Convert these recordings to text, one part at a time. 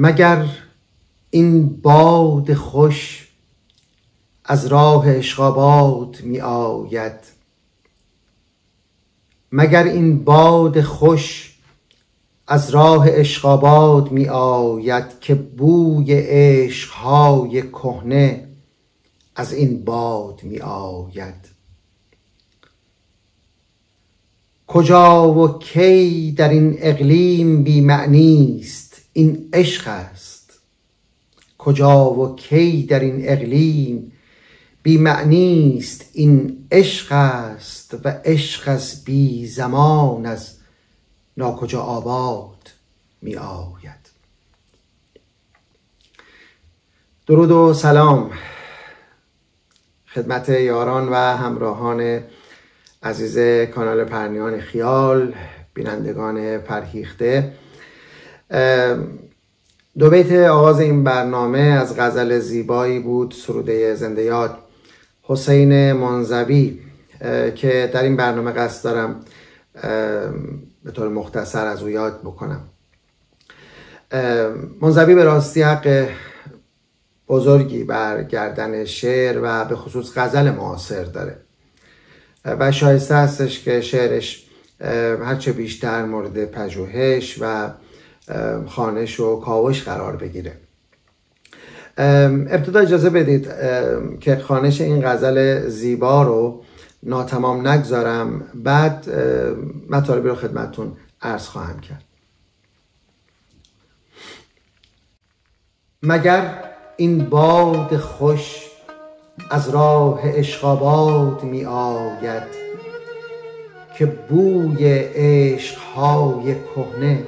مگر این باد خوش از راه عشق‌آباد می آید، مگر این باد خوش از راه عشق‌آباد می آید که بوی عشق‌های کهنه از این باد می آید. کجا و کی در این اقلیم بی معنی است این عشق است، کجا و کی در این اقلیم بی معنی است این عشق است و عشق از بی زمان از ناکجا آباد می آید. درود و سلام خدمت یاران و همراهان عزیز کانال پرنیان خیال، بینندگان فرهیخته. دو بیت آغاز این برنامه از غزل زیبایی بود، سروده زنده یاد حسین منزوی، که در این برنامه قصد دارم به طور مختصر از او یاد بکنم. منزوی به راستی حق بزرگی بر گردن شعر و به خصوص غزل معاصر داره و شایسته هستش که شعرش هرچه بیشتر مورد پژوهش و خوانش و کاوش قرار بگیره. ابتدا اجازه بدید که خوانش این غزل زیبا رو ناتمام نگذارم، بعد مطالبی رو خدمتتون عرض خواهم کرد. مگر این باد خوش از راه عشق‌آباد می آید که بوی عشق‌های کهنه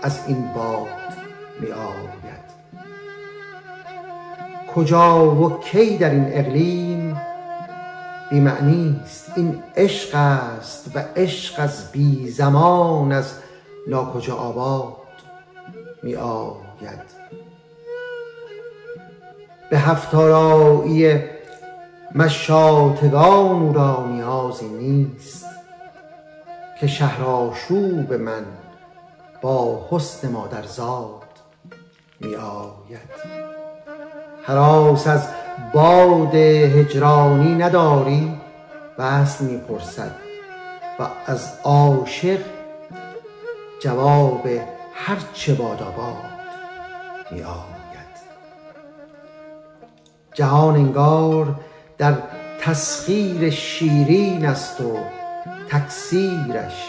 از این باد می آید. کجا و کی در این اقلیم بی معنی است این عشق است و عشق از بی زمان از ناکجا آباد می آید. به هفت‌آرایی مشاطگان او را نیازی نیست که شهرآشوب من با حسن مادرزاد می آید. هراس از باد هجرانی نداری وصل می پرسد و از عاشق جواب هرچه باداباد می آید. جهان انگار در تسخیر شیرین است و تکثیرش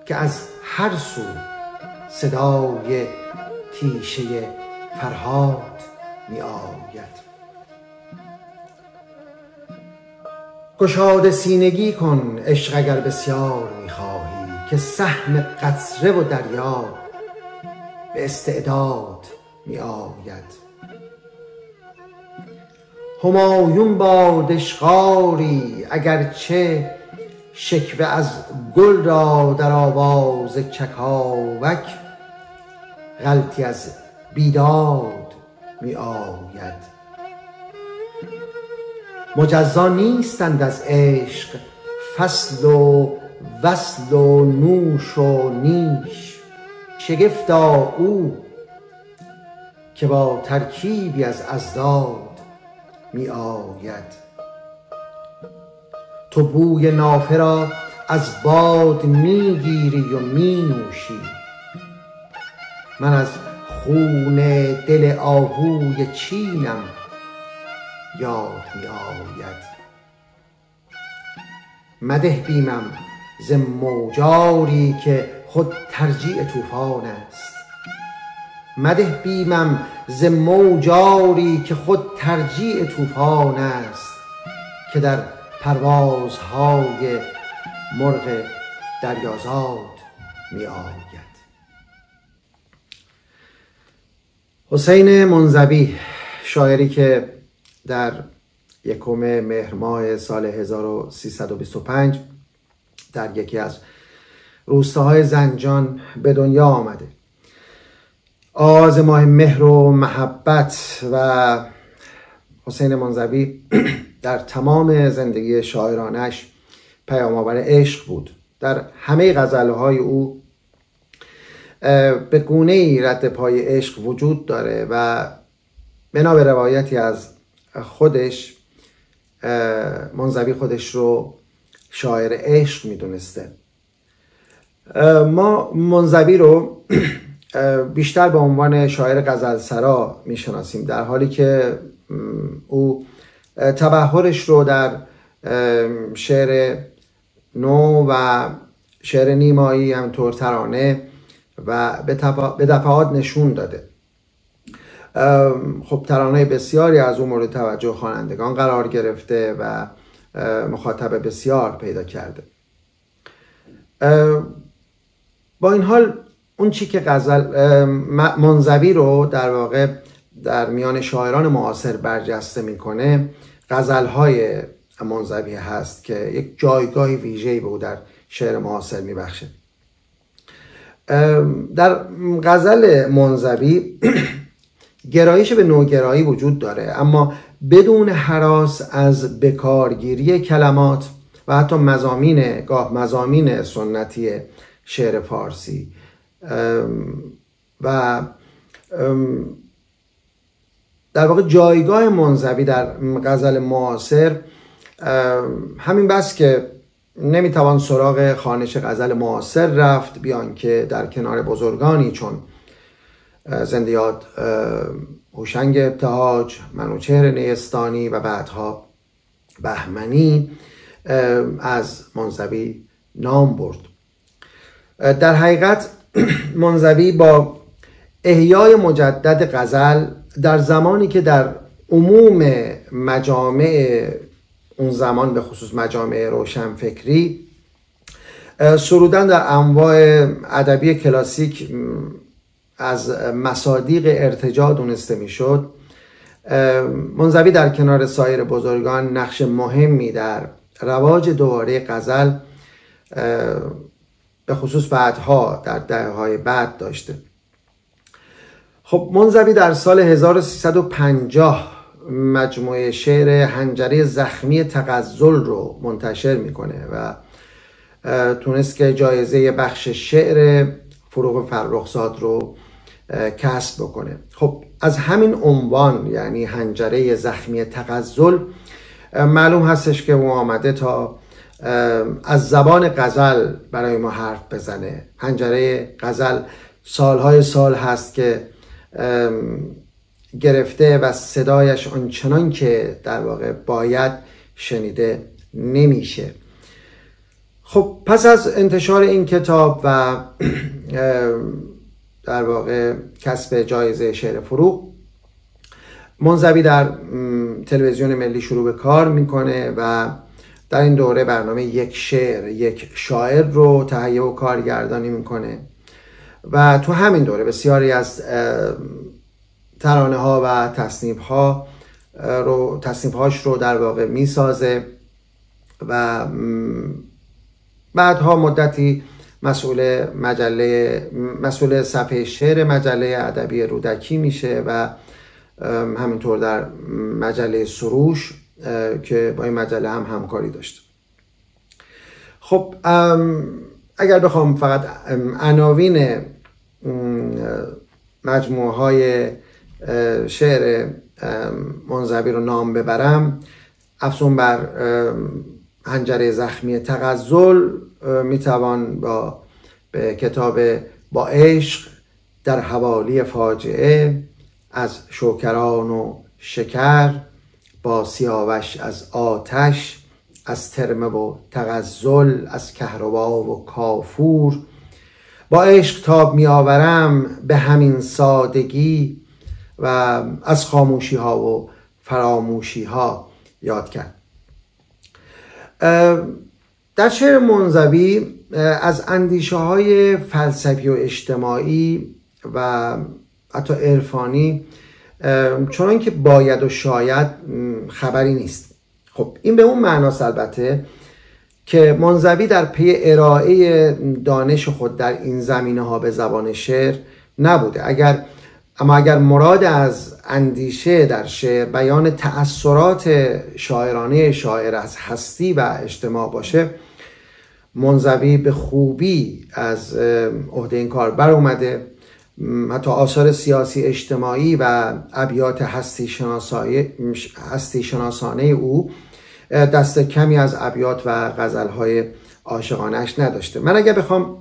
که از هر سو صدای تیشه فرهاد می آید. گشاده سینگی کن عشق اگر بسیار می خواهی که سهم قطره و دریا به استعداد می آید. همایون باد اشغالی اگرچه شکوه از گل را در آواز چکاوک غلطی از بیداد می آید. مجزا نیستند از عشق فصل و وصل و نوش و نیش، شگفتا او که با ترکیبی از اضداد می آید. تو بوی نافه را از باد می گیری و می نوشی، من از خون دل آهوی چینم یاد می آید. مده بیمم ز موجاری که خود ترجیع طوفان است، مده بیمم ز موجاری که خود ترجیع طوفان است که در پروازهای مرغ دریازاد می آید. حسین منزوی، شاعری که در 1 مهر ماه سال 1325 در یکی از روستاهای زنجان به دنیا آمده. آغاز ماه مهر و محبت و حسین منزوی در تمام زندگی شاعرانش پیام‌آور عشق بود. در همه غزلهای او به گونه‌ای رد پای عشق وجود داره و بنا به روایتی از خودش منزوی خودش رو شاعر عشق میدونسته. ما منزوی رو بیشتر به عنوان شاعر غزلسرا میشناسیم، در حالی که او تبحرش رو در شعر نو و شعر نیمایی، همینطور ترانه و به دفعات نشون داده. خب ترانه بسیاری از اون مورد توجه خوانندگان قرار گرفته و مخاطب بسیار پیدا کرده. با این حال اون چی که منزوی رو در واقع در میان شاعران معاصر برجسته میکنه، غزل‌های منزوی هست که یک جایگاه ویژه‌ای به او در شعر معاصر میبخشه. در غزل منزوی گرایش به نوگرایی وجود داره، اما بدون هراس از بکارگیری کلمات و حتی مضامین سنتی شعر فارسی و در واقع جایگاه منزوی در غزل معاصر همین بس که نمیتوان سراغ خوانش غزل معاصر رفت بیان که در کنار بزرگانی چون زنده یاد هوشنگ ابتهاج، منوچهر نیستانی و بعدها بهمنی از منزوی نام برد. در حقیقت منزوی با احیای مجدد غزل در زمانی که در عموم مجامع اون زمان، به خصوص مجامع روشنفکری، سرودن در انواع ادبی کلاسیک از مصادیق ارتجاع دونسته میشد، منزوی در کنار سایر بزرگان نقش مهمی در رواج دوباره غزل به خصوص بعدها در دهه‌های بعد داشته. خب منزوی در سال 1350 مجموعه شعر حنجره زخمی تغزل رو منتشر میکنه و تونست که جایزه بخش شعر فروغ فرخزاد رو کسب بکنه. خب از همین عنوان، یعنی حنجره زخمی تغزل، معلوم هستش که او آمده تا از زبان غزل برای ما حرف بزنه. حنجره غزل سالهای سال هست که گرفته و صدایش آنچنان که در واقع باید شنیده نمیشه. خب پس از انتشار این کتاب و در واقع کسب جایزه شعر فروغ، منزوی در تلویزیون ملی شروع به کار میکنه و در این دوره برنامه یک شعر یک شاعر رو تهیه و کارگردانی میکنه و تو همین دوره بسیاری از ترانه ها و تصنیف هاش رو در واقع میسازه و بعدها مدتی مسئول صفحه شعر مجله ادبی رودکی میشه و همینطور در مجله سروش که با این مجله هم همکاری داشته. خب اگر بخوام فقط عناوین مجموعه های شعر منزوی رو نام ببرم، افزون بر حنجره زخمی تغزل میتوان به کتاب با عشق، در حوالی فاجعه، از شوکران و شکر، با سیاوش از آتش، از ترمه و تغزل، از کهربا و کافور، با عشق تاب می آورم به همین سادگی، و از خاموشی ها و فراموشی ها یاد کرد. در شعر منزوی از اندیشه های فلسفی و اجتماعی و حتی عرفانی چون که باید و شاید خبری نیست. خب این به اون معناست البته که منزوی در پی ارائه دانش خود در این زمینه ها به زبان شعر نبوده. اما اگر مراد از اندیشه در شعر بیان تأثیرات شاعرانه شاعر از هستی و اجتماع باشه، منزوی به خوبی از عهده این کار بر اومده. حتی آثار سیاسی اجتماعی و ابیات هستی شناسانه او دست کمی از ابیات و غزلهای عاشقانش نداشته. من اگر بخوام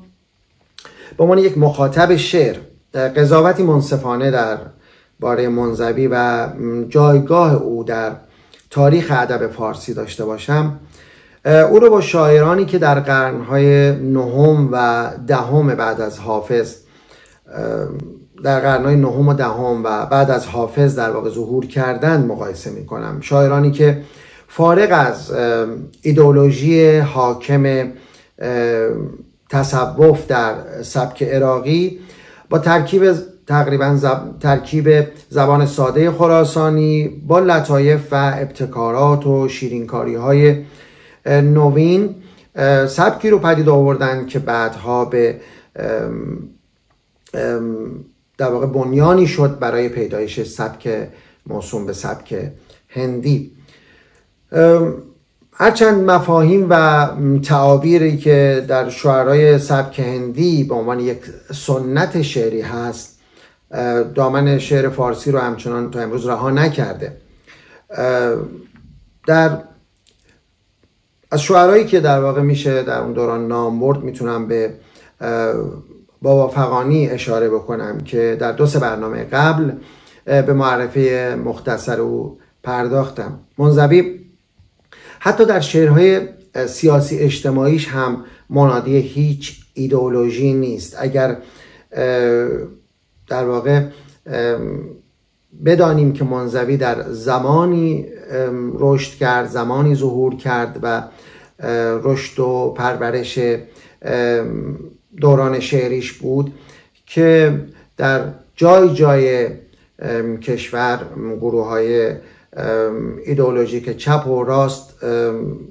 به عنوان یک مخاطب شعر قضاوتی منصفانه در باره منزوی و جایگاه او در تاریخ ادب فارسی داشته باشم، او رو با شاعرانی که در قرنهای نهم و دهم بعد از حافظ در قرنهای نهم و دهم و بعد از حافظ در واقع ظهور کردند مقایسه می کنم. شاعرانی که فارغ از ایدئولوژی حاکم تصوف در سبک عراقی با ترکیب زبان ساده خراسانی با لطایف و ابتکارات و شیرینکاری های نوین سبکی رو پدید آوردن که بعدها به در واقع بنیانی شد برای پیدایش سبک موسوم به سبک هندی. هرچند مفاهیم و تعابیری که در شعرهای سبک هندی به عنوان یک سنت شعری هست دامن شعر فارسی رو همچنان تا امروز رها نکرده. از شعرهایی که در واقع میشه در اون دوران نام برد میتونم به بابا فغانی اشاره بکنم که در 2-3 برنامه قبل به معرفی مختصر او پرداختم. منزوی حتی در شعرهای سیاسی اجتماعیش هم منادی هیچ ایدئولوژی نیست. اگر در واقع بدانیم که منزوی در زمانی رشد کرد، زمانی ظهور کرد و رشد و پرورش دوران شعریش بود که در جای کشور گروه‌های ایدئولوژیک چپ و راست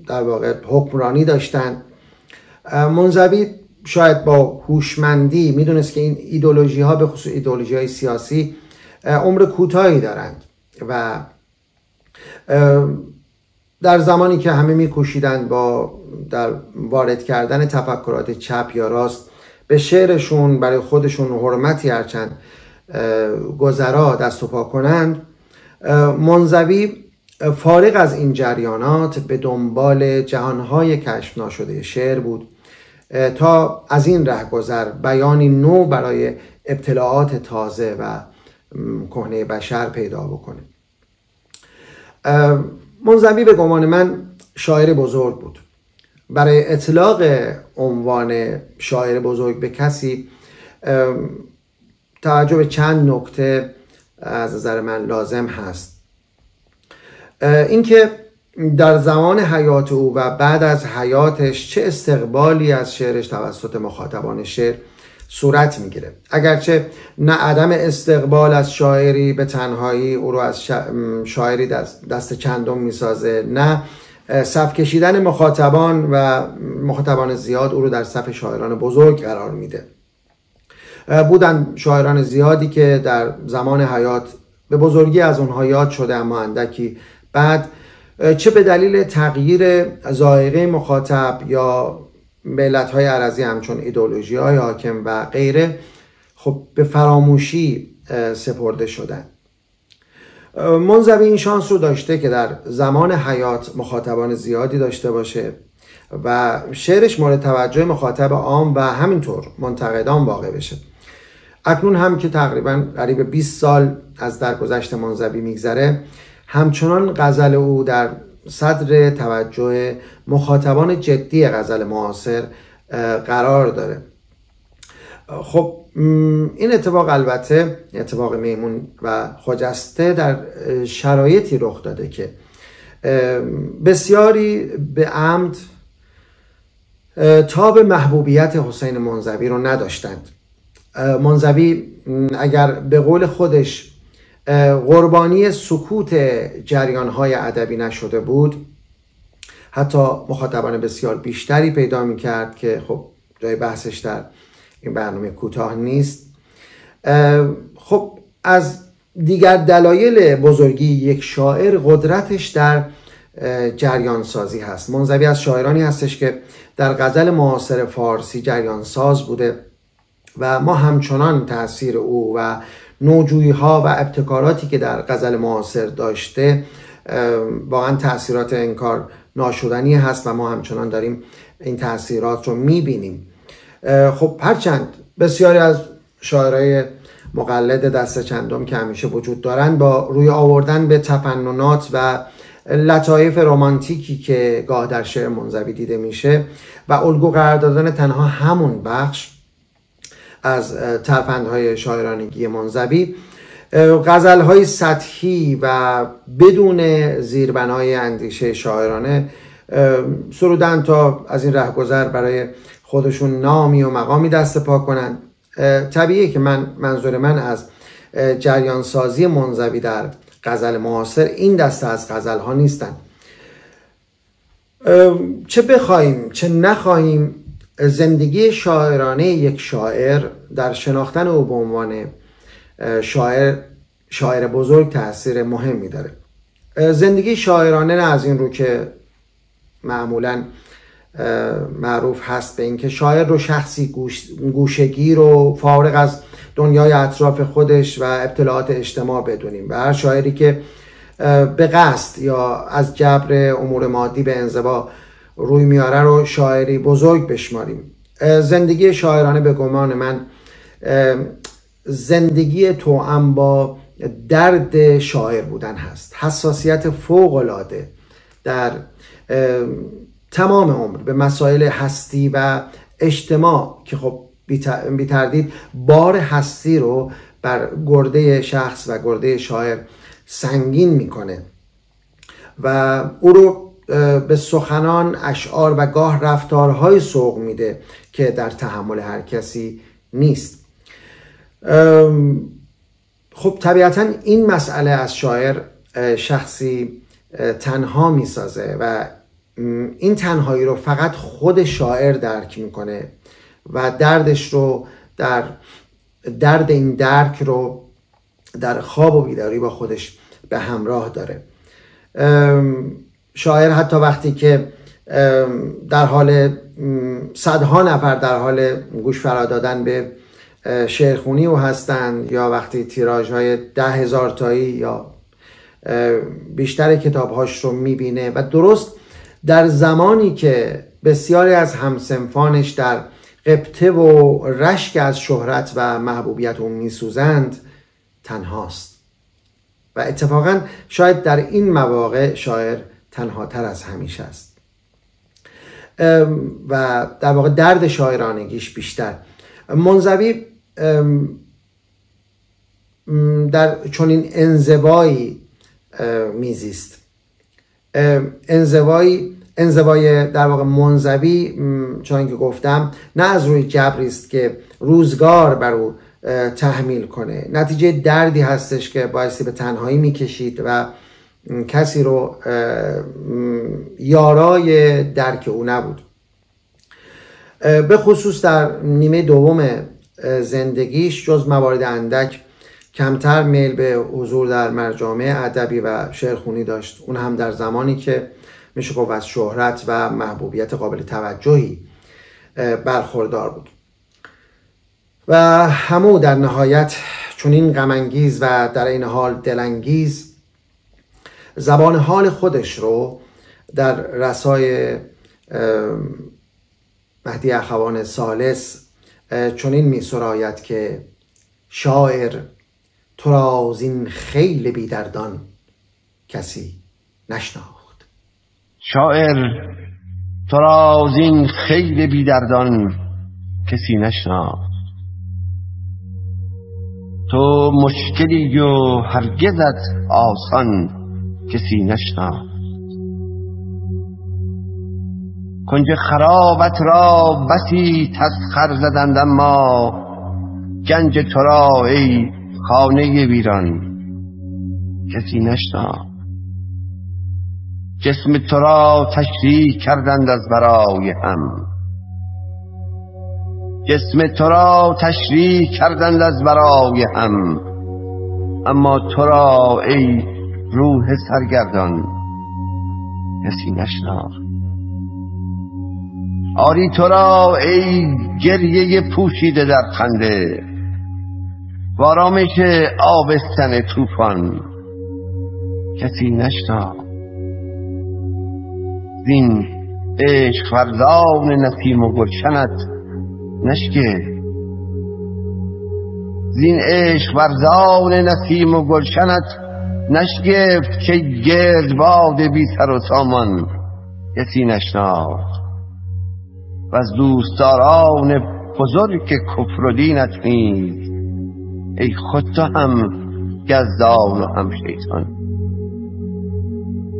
در واقع حکمرانی داشتند. منزوی شاید با هوشمندی میدونست که این ایدئولوژی ها به خصوص ایدئولوژی های سیاسی عمر کوتاهی دارند و در زمانی که همه میکوشیدند با در وارد کردن تفکرات چپ یا راست به شعرشون برای خودشون حرمتی هرچند گذرا دست و پا کنند، منزوی فارغ از این جریانات به دنبال جهانهای کشف ناشده شعر بود تا از این رهگذر بیانی نو برای ابتلاعات تازه و کهنه بشر پیدا بکنه. منزوی به گمان من شاعر بزرگ بود. برای اطلاق عنوان شاعر بزرگ به کسی توجه به چند نکته از نظر من لازم هست. اینکه در زمان حیات او و بعد از حیاتش چه استقبالی از شعرش توسط مخاطبان شعر صورت میگیره. اگرچه نه عدم استقبال از شاعری به تنهایی او رو از شاعری دست چندم میسازه، نه صف کشیدن مخاطبان و مخاطبان زیاد او رو در صف شاعران بزرگ قرار میده. بودن شاعران زیادی که در زمان حیات به بزرگی از اونها یاد شده، اما اندکی بعد چه به دلیل تغییر ذائقه مخاطب یا به علتهای عرضی همچون ایدئولوژی‌های حاکم و غیره خب به فراموشی سپرده شدن. منزوی این شانس رو داشته که در زمان حیات مخاطبان زیادی داشته باشه و شعرش مورد توجه مخاطب عام و همینطور منتقدان واقع بشه. اکنون هم که تقریبا قریب 20 سال از درگذشت منزوی میگذره، همچنان غزل او در صدر توجه مخاطبان جدی غزل معاصر قرار داره. خب این اتفاق البته اتفاق میمون و خجسته در شرایطی رخ داده که بسیاری به عمد تاب محبوبیت حسین منزوی رو نداشتند. منزوی اگر به قول خودش قربانی سکوت جریان‌های ادبی نشده بود، حتی مخاطبان بسیار بیشتری پیدا می‌کرد که خب جای بحثش در این برنامه کوتاه نیست. خب از دیگر دلایل بزرگی یک شاعر قدرتش در جریان سازی هست. منزوی از شاعرانی هستش که در غزل معاصر فارسی جریان ساز بوده و ما همچنان تأثیر او و نوجویی ها و ابتکاراتی که در غزل معاصر داشته واقعا تأثیرات انکار ناشدنی هست و ما همچنان داریم این تأثیرات رو میبینیم. خب هرچند بسیاری از شاعرای مقلد دست چندم که همیشه وجود دارن با روی آوردن به تفننات و لطایف رمانتیکی که گاه در شعر منزوی دیده میشه و الگو قرار دادن تنها همون بخش از ترفندهای شاعرانگی منزوی، غزلهای سطحی و بدون زیربنای اندیشه شاعرانه سرودن تا از این رهگذر برای خودشون نامی و مقامی دست پا کنن. طبیعیه که منظور من از جریان سازی منزوی در غزل معاصر این دسته از غزل ها نیستن. چه بخوایم چه نخواهیم، زندگی شاعرانه یک شاعر در شناختن او به عنوان شاعر بزرگ تأثیر مهمی داره. زندگی شاعرانه نه از این رو که معمولاً معروف هست به اینکه شاعر رو شخصی گوشه‌گیر و فارغ از دنیای اطراف خودش و اطلاعات اجتماع بدونیم و هر شاعری که به قصد یا از جبر امور مادی به انزوا روی میاره رو شاعری بزرگ بشماریم. زندگی شاعرانه به گمان من زندگی توأم با درد شاعر بودن هست، حساسیت فوق‌العاده در تمام عمر به مسائل هستی و اجتماع که خب بی تردید بار هستی رو بر گرده شخص و گرده شاعر سنگین میکنه و او رو به سخنان، اشعار و گاه رفتارهای سوق میده که در تحمل هر کسی نیست. خب طبیعتا این مسئله از شاعر شخصی تنها میسازه و این تنهایی رو فقط خود شاعر درک میکنه و دردش رو درد این درک رو در خواب و بیداری با خودش به همراه داره. شاعر حتی وقتی که در حال صدها نفر در حال گوش فرا دادن به شعرخوانی او هستند یا وقتی تیراژهای 10,000 تایی یا بیشتر کتابهاش رو میبینه و درست در زمانی که بسیاری از همسنفانش در غبطه و رشک از شهرت و محبوبیت اون میسوزند تنهاست و اتفاقا شاید در این مواقع شاعر تنهاتر از همیشه است و در واقع درد شاعرانگیش بیشتر. منزوی در چنین انزوایی میزیست. انزوای در واقع منزوی چون که گفتم نه از روی جبری است که روزگار بر او تحمیل کنه، نتیجه دردی هستش که بایستی به تنهایی میکشید و کسی رو یارای درک او نبود. به خصوص در نیمه دوم زندگیش جز موارد اندک کمتر میل به حضور در مجامع ادبی و شعرخوانی داشت، اون هم در زمانی که میشه گفت از شهرت و محبوبیت قابل توجهی برخوردار بود و همو در نهایت چنین غم‌انگیز و در این حال دلانگیز زبان حال خودش رو در رسای مهدی اخوان ثالث چنین می سراید که شاعر تو را زین خیل بیدردان کسی نشناخت. شاعر تو را زین خیل بیدردان کسی نشناخت. تو مشکلی و هرگزت آسان کسی نشناخت. کنج خرابت را بسی تسخر زدند اما گنج تو را ای خانه ویران کسی نشناخت. جسم تو را تشریح کردند از برای هم، جسم تو را تشریح کردند از برای هم، اما تو را ای روح سرگردان کسی نشناخت. آری تو را ای گریه پوشیده در خنده، و آرامش آبستن طوفان کسی نشناخت. زین عشق ورزان نسیم و گلشنت نشگفت، زین عشق ورزان نسیم و گلشنت نشگفت که گردباد بی سر و سامان کسی نشناخت. و از دوستداران بزرگ کفر و دینت نیز ای خود تو هم گزدان و هم شیطان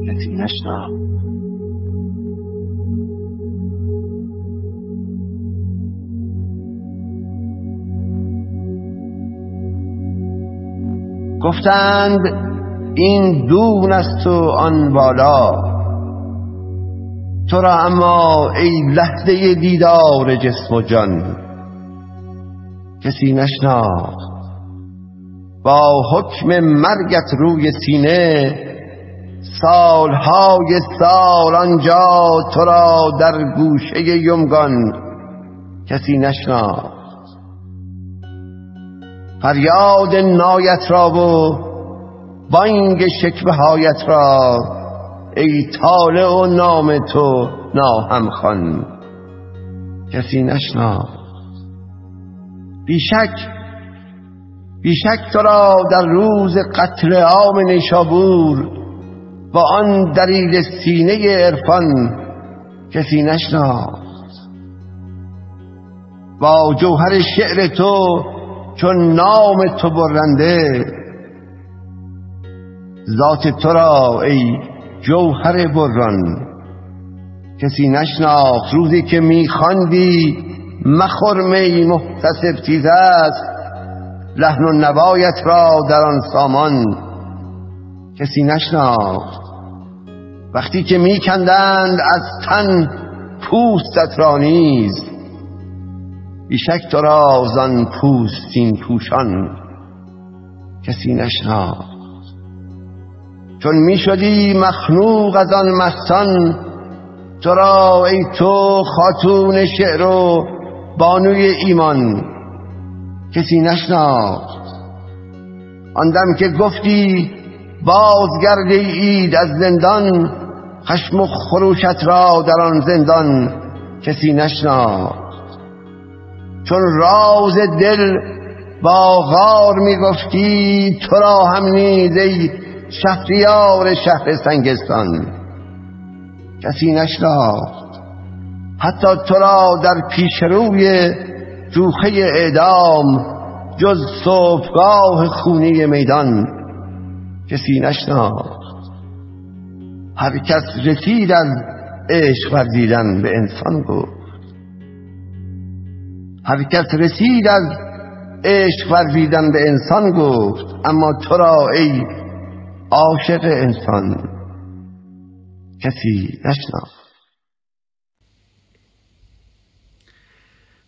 کسی نشناخت. گفتند این دون است و آن بالا، تو را اما ای لحظه دیدار جسم و جان کسی نشناخت. با حکم مرگت روی سینه سالهای سال آنجا تو را در گوشه یمگان کسی نشناخت. فریاد نایت را و بانگ شکوه هایت را ای طالع و نام تو ناهم خوان کسی نشناخت. بیشک تو را در روز قتل عام نیشابور با آن دلیل سینه عرفان کسی نشناخت. با جوهر شعر تو چون نام تو برنده، ذات تو را ای جوهر بران کسی نشناخت. روزی که میخواندی مخور می محتسب تیز است، لحن و نوایت را در آن سامان کسی نشناخت. وقتی که میکندند از تن پوستت را نیز، بیشک تو را زان پوستین پوشان کسی نشناخت. چون میشدی مخنوق از آن مستان، تو را ای تو خاتون شعر و بانوی ایمان کسی نشناخت. آن دم که گفتی بازگرده اید از زندان، خشم و خروشت را در آن زندان کسی نشناخت. چون راز دل با غار میگفتی، تو را هم نیز ای شهریار شهر سنگستان کسی نشناخت. حتی تو را در پیش روی جوخه اعدام جز صبحگاه خونی میدان کسی نشناخت. هر کس رسید از عشق ورزیدن به انسان گفت، هر کس رسید از عشق ورزیدن به انسان گفت، اما تو را ای عاشق انسان کسی نشناخت.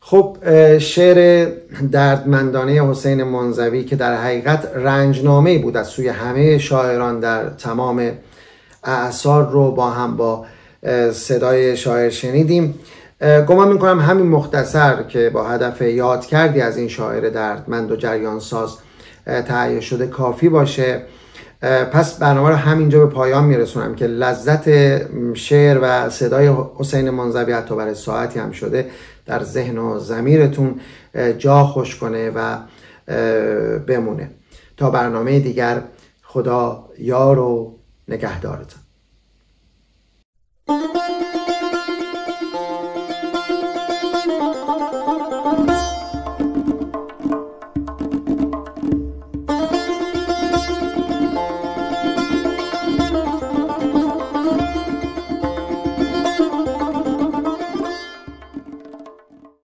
خب شعر دردمندانه حسین منزوی که در حقیقت رنجنامه‌ای بود از سوی همه شاعران در تمام اعصار رو با صدای شاعر شنیدیم. گمان میکنم همین مختصر که با هدف یاد کردی از این شاعر دردمند و جریان ساز تهیه شده کافی باشه. پس برنامه رو همینجا به پایان میرسونم که لذت شعر و صدای حسین منزوی حتی برای ساعتی هم شده در ذهن و ضمیرتون جا خوش کنه و بمونه. تا برنامه دیگر، خدا یار و نگهدارتون.